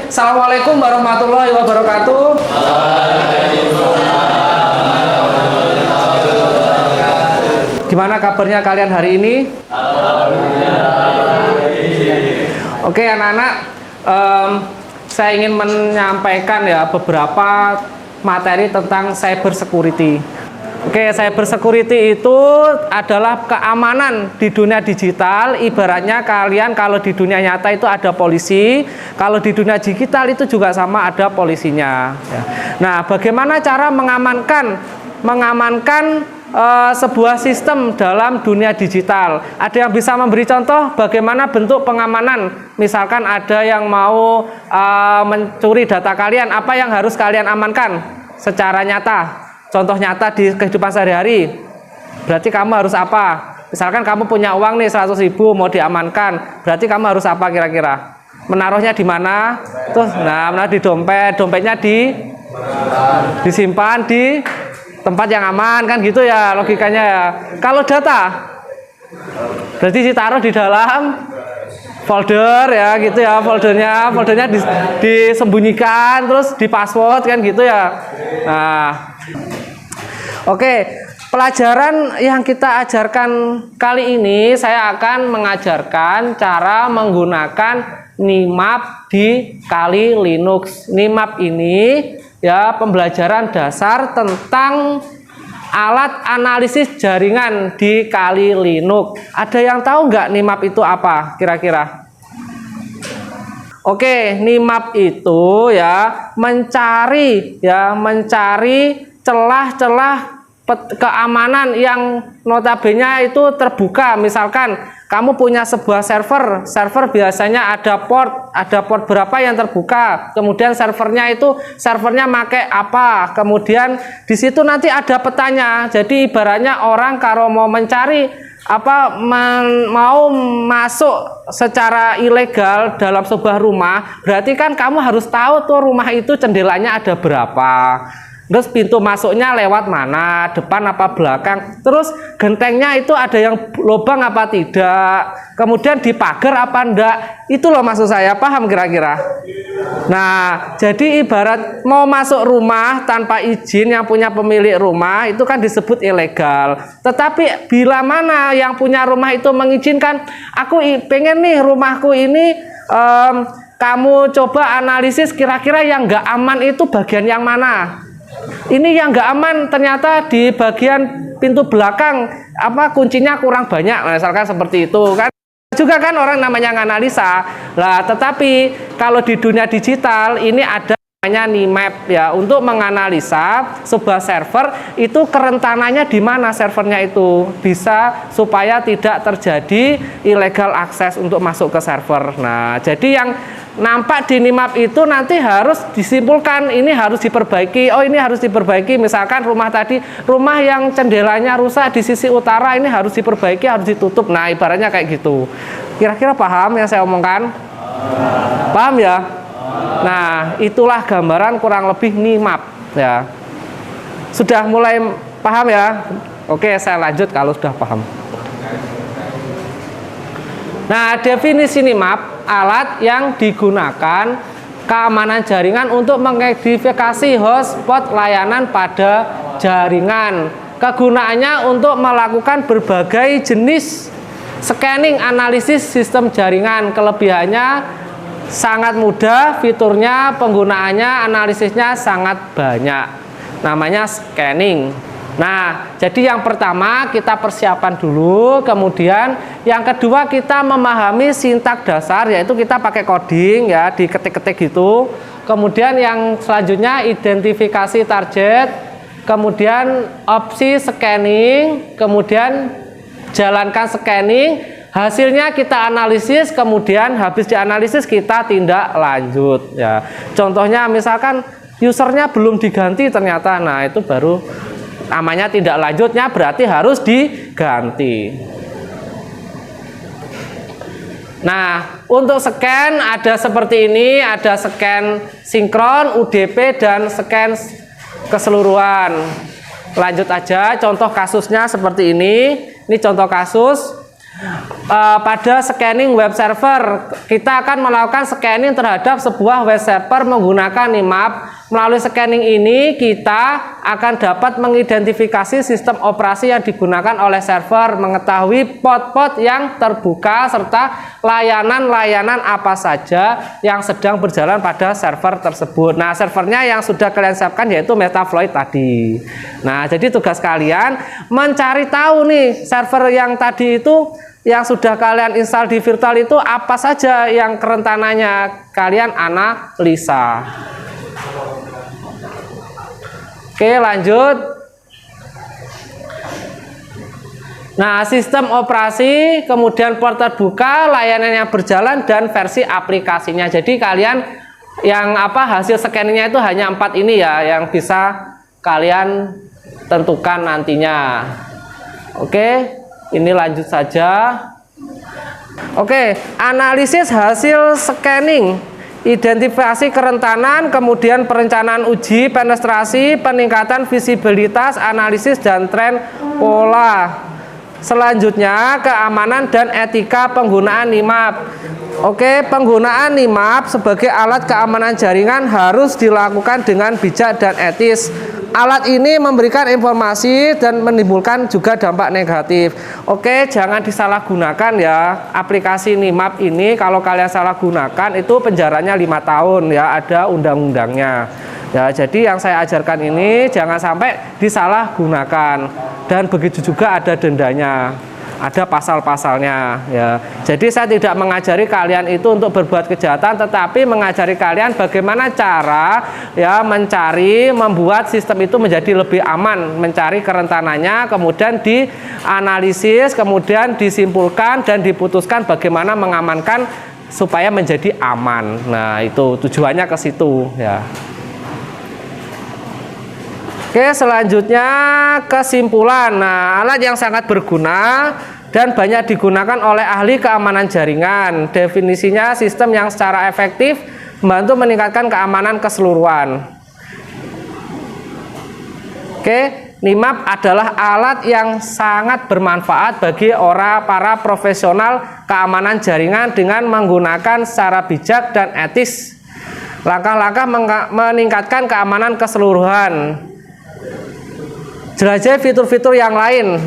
Assalamualaikum warahmatullahi wabarakatuh. Gimana kabarnya kalian hari ini? Oke anak-anak, saya ingin menyampaikan ya beberapa materi tentang cyber security. Oke, cyber security itu adalah keamanan di dunia digital. Ibaratnya kalian kalau di dunia nyata itu ada polisi, kalau di dunia digital itu juga sama ada polisinya. Nah, bagaimana cara mengamankan sebuah sistem dalam dunia digital? Ada yang bisa memberi contoh bagaimana bentuk pengamanan? Misalkan ada yang mau mencuri data kalian, apa yang harus kalian amankan secara nyata? Contoh nyata di kehidupan sehari-hari. Berarti kamu harus apa? Misalkan kamu punya uang nih 100.000 mau diamankan. Berarti kamu harus apa kira-kira? Menaruhnya di mana? Tuh, nah, menaruh di dompet. Dompetnya disimpan di tempat yang aman kan gitu ya logikanya ya. Kalau data berarti ditaruh di dalam folder ya gitu ya, foldernya disembunyikan terus di password kan gitu ya. Nah, oke, pelajaran yang kita ajarkan kali ini saya akan mengajarkan cara menggunakan Nmap di Kali Linux. Nmap ini ya pembelajaran dasar tentang alat analisis jaringan di Kali Linux. Ada yang tahu nggak Nmap itu apa kira-kira? Oke, Nmap itu ya mencari celah-celah keamanan yang notabene itu terbuka. Misalkan kamu punya sebuah server biasanya ada port berapa yang terbuka, kemudian servernya pakai apa, kemudian di situ nanti ada petanya. Jadi ibaratnya orang kalau mau mencari mau masuk secara ilegal dalam sebuah rumah, berarti kan kamu harus tahu tuh rumah itu jendelanya ada berapa, terus pintu masuknya lewat mana, depan apa belakang, terus gentengnya itu ada yang lubang apa tidak, kemudian di pagar apa enggak. Itu loh maksud saya, paham kira-kira? Nah, jadi ibarat mau masuk rumah tanpa izin yang punya pemilik rumah itu kan disebut ilegal. Tetapi bila mana yang punya rumah itu mengizinkan, aku pengen nih rumahku ini kamu coba analisis kira-kira yang nggak aman itu bagian yang mana. Ini yang nggak aman ternyata di bagian pintu belakang kuncinya kurang banyak, misalkan seperti itu kan. Juga kan orang namanya nganalisa lah. Tetapi kalau di dunia digital ini ada namanya Nmap ya, untuk menganalisa sebuah server itu kerentanannya di mana servernya itu bisa supaya tidak terjadi illegal access untuk masuk ke server. Nah, jadi yang nampak di Nmap itu nanti harus disimpulkan, ini harus diperbaiki. Oh, ini harus diperbaiki. Misalkan rumah yang jendelanya rusak di sisi utara, ini harus diperbaiki, harus ditutup. Nah, ibaratnya kayak gitu. Kira-kira paham yang saya omongkan? Paham ya? Nah, itulah gambaran kurang lebih Nmap ya. Sudah mulai paham ya? Oke, saya lanjut kalau sudah paham. Nah, definisi Nmap, alat yang digunakan keamanan jaringan untuk mengidentifikasi hotspot layanan pada jaringan. Kegunaannya untuk melakukan berbagai jenis scanning analisis sistem jaringan. Kelebihannya sangat mudah, fiturnya, penggunaannya, analisisnya sangat banyak. Namanya scanning. Nah, jadi yang pertama kita persiapan dulu, kemudian yang kedua kita memahami sintak dasar, yaitu kita pakai coding ya, diketik-ketik gitu. Kemudian yang selanjutnya identifikasi target, kemudian opsi scanning, kemudian jalankan scanning, hasilnya kita analisis, kemudian habis dianalisis kita tindak lanjut ya. Contohnya misalkan usernya belum diganti ternyata, nah itu baru namanya tindak lanjutnya, berarti harus diganti. Nah, untuk scan ada seperti ini, ada scan sinkron, UDP, dan scan keseluruhan. Lanjut aja, contoh kasusnya seperti ini. Ini contoh kasus. pada scanning web server. Kita akan melakukan scanning terhadap sebuah web server menggunakan Nmap. Melalui scanning ini kita akan dapat mengidentifikasi sistem operasi yang digunakan oleh server, mengetahui port-port yang terbuka serta layanan-layanan apa saja yang sedang berjalan pada server tersebut. Nah, servernya yang sudah kalian siapkan yaitu Metafloid tadi. Nah, jadi tugas kalian mencari tahu nih server yang tadi itu yang sudah kalian install di virtual itu apa saja yang kerentanannya, kalian analisa. Oke, lanjut. Nah, sistem operasi, kemudian port terbuka, layanan yang berjalan, dan versi aplikasinya. Jadi kalian yang hasil scanningnya itu hanya 4 ini ya yang bisa kalian tentukan nantinya. Oke, ini lanjut saja. Oke, analisis hasil scanning. Identifikasi kerentanan, kemudian perencanaan uji, penetrasi, peningkatan visibilitas, analisis dan tren pola. Selanjutnya, keamanan dan etika penggunaan Nmap. Oke, penggunaan Nmap sebagai alat keamanan jaringan harus dilakukan dengan bijak dan etis. Alat ini memberikan informasi dan menimbulkan juga dampak negatif. Oke, jangan disalahgunakan ya. Aplikasi Nmap ini kalau kalian salah gunakan itu penjaranya 5 tahun ya, ada undang-undangnya. Ya, jadi yang saya ajarkan ini jangan sampai disalahgunakan. Dan begitu juga ada dendanya. Ada pasal-pasalnya ya. Jadi saya tidak mengajari kalian itu untuk berbuat kejahatan, tetapi mengajari kalian bagaimana cara ya membuat sistem itu menjadi lebih aman, mencari kerentanannya, kemudian dianalisis, kemudian disimpulkan dan diputuskan bagaimana mengamankan supaya menjadi aman. Nah, itu tujuannya ke situ ya. Oke, selanjutnya kesimpulan. Nah, alat yang sangat berguna dan banyak digunakan oleh ahli keamanan jaringan. Definisinya sistem yang secara efektif membantu meningkatkan keamanan keseluruhan. Oke, Nmap adalah alat yang sangat bermanfaat bagi para profesional keamanan jaringan dengan menggunakan secara bijak dan etis langkah-langkah meningkatkan keamanan keseluruhan. Jelajahi fitur-fitur yang lain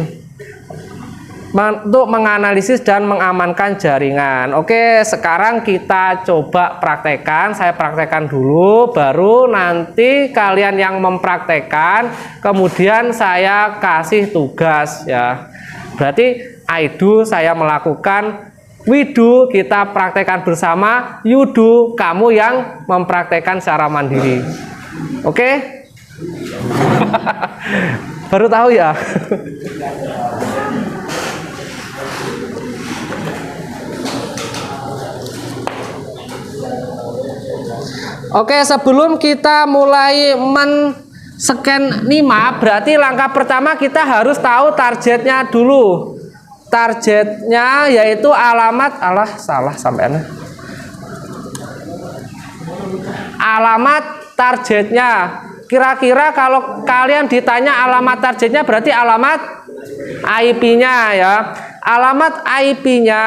untuk menganalisis dan mengamankan jaringan. Oke, sekarang kita coba praktekkan. Saya praktekkan dulu, baru nanti kalian yang mempraktekkan, kemudian saya kasih tugas ya. Berarti I do saya melakukan, we do kita praktekkan bersama, you do kamu yang mempraktekkan secara mandiri. Oke? Baru tahu ya. Oke, sebelum kita mulai men-scan Nmap, berarti langkah pertama kita harus tahu targetnya dulu. Targetnya yaitu alamat, alamat targetnya. Kira-kira kalau kalian ditanya alamat targetnya berarti alamat IP-nya ya. Alamat IP-nya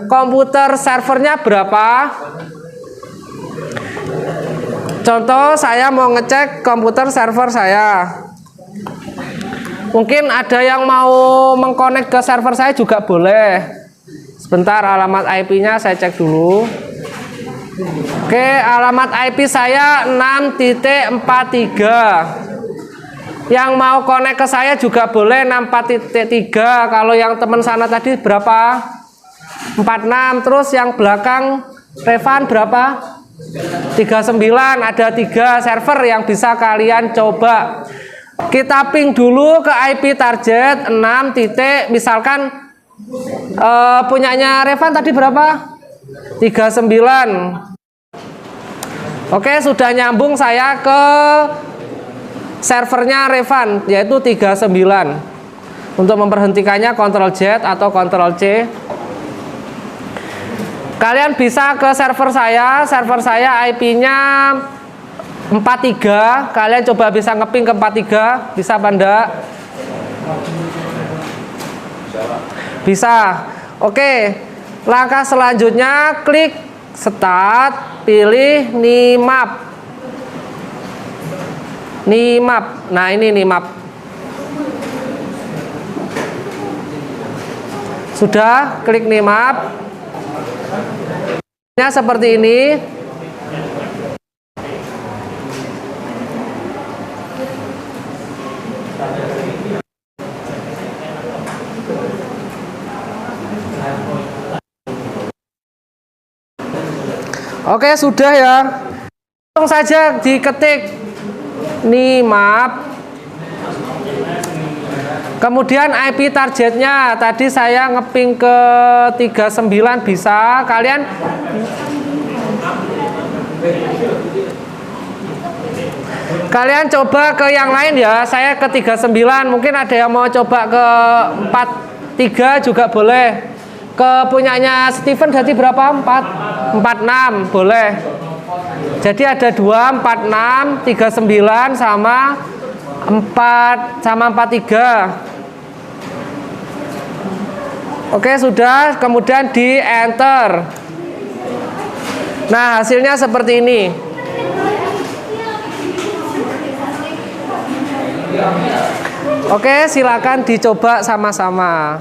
komputer servernya berapa? Contoh saya mau ngecek komputer server saya. Mungkin ada yang mau mengkonek ke server saya juga boleh. Sebentar, alamat IP-nya saya cek dulu. Oke, alamat IP saya 6.43. Yang mau connect ke saya juga boleh 64.3. Kalau yang teman sana tadi berapa? 46. Terus yang belakang Revan berapa? 39. Ada 3 server yang bisa kalian coba. Kita ping dulu ke IP target 6 titik. Misalkan punyanya Revan tadi berapa? 39. Oke, sudah nyambung saya ke servernya Revan yaitu 39. Untuk memberhentikannya Ctrl Z atau Ctrl C. Kalian bisa ke server saya IP-nya 43. Kalian coba bisa ngeping ke 43, bisa apa enggak? Bisa. Oke, langkah selanjutnya klik Start, pilih Nimap. Nah ini Nimap. Sudah, klik Nimap. Seperti ini. Oke, sudah ya. Langsung saja diketik Nimap. Kemudian IP targetnya tadi saya ngeping ke 39 bisa. Kalian coba ke yang lain ya. Saya ke 39, mungkin ada yang mau coba ke 43 juga boleh. Ke punyanya Steven jadi berapa? 46 boleh. Jadi ada 2, 46, 39 sama 43. Oke, sudah, kemudian di enter. Nah, hasilnya seperti ini. Oke, silakan dicoba sama-sama.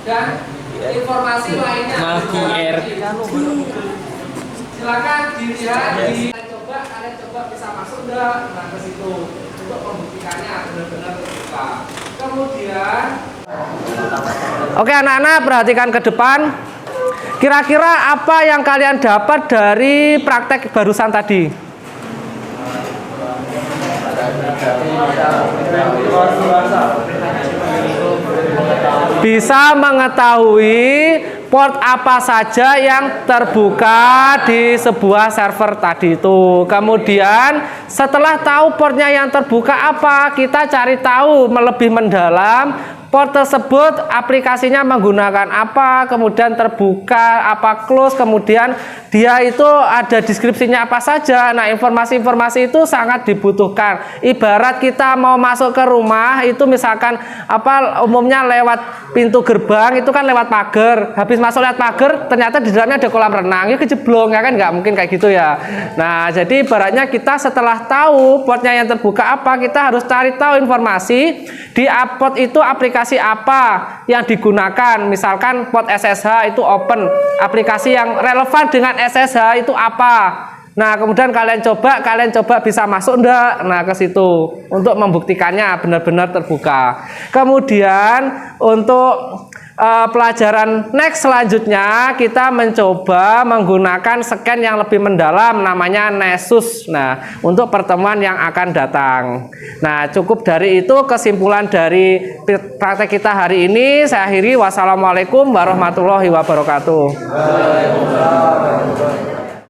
Dan informasi lainnya silakan dilihat kalian coba bisa masuk enggak ke situ untuk membuktikannya benar-benar terbuka. Kemudian oke anak-anak, perhatikan ke depan. Kira-kira apa yang kalian dapat dari praktek barusan tadi? Bisa mengetahui port apa saja yang terbuka di sebuah server tadi itu. Kemudian setelah tahu portnya yang terbuka apa, kita cari tahu lebih mendalam port tersebut aplikasinya menggunakan apa, kemudian terbuka apa, close, kemudian dia itu ada deskripsinya apa saja. Nah, informasi-informasi itu sangat dibutuhkan. Ibarat kita mau masuk ke rumah itu misalkan apa umumnya lewat pintu gerbang itu kan lewat pagar. Habis masuk lewat pagar ternyata di dalamnya ada kolam renang. Ya kejeblong ya kan, nggak mungkin kayak gitu ya. Nah, jadi ibaratnya kita setelah tahu portnya yang terbuka apa, kita harus cari tahu informasi di port itu aplikasi apa yang digunakan. Misalkan port SSH itu open, aplikasi yang relevan dengan SSH itu apa. Nah, kemudian kalian coba bisa masuk enggak? Nah, ke situ untuk membuktikannya benar-benar terbuka. Kemudian untuk pelajaran next selanjutnya kita mencoba menggunakan scan yang lebih mendalam namanya Nessus. Nah, untuk pertemuan yang akan datang. Nah, cukup dari itu kesimpulan dari praktek kita hari ini. Saya akhiri. Wassalamualaikum warahmatullahi wabarakatuh.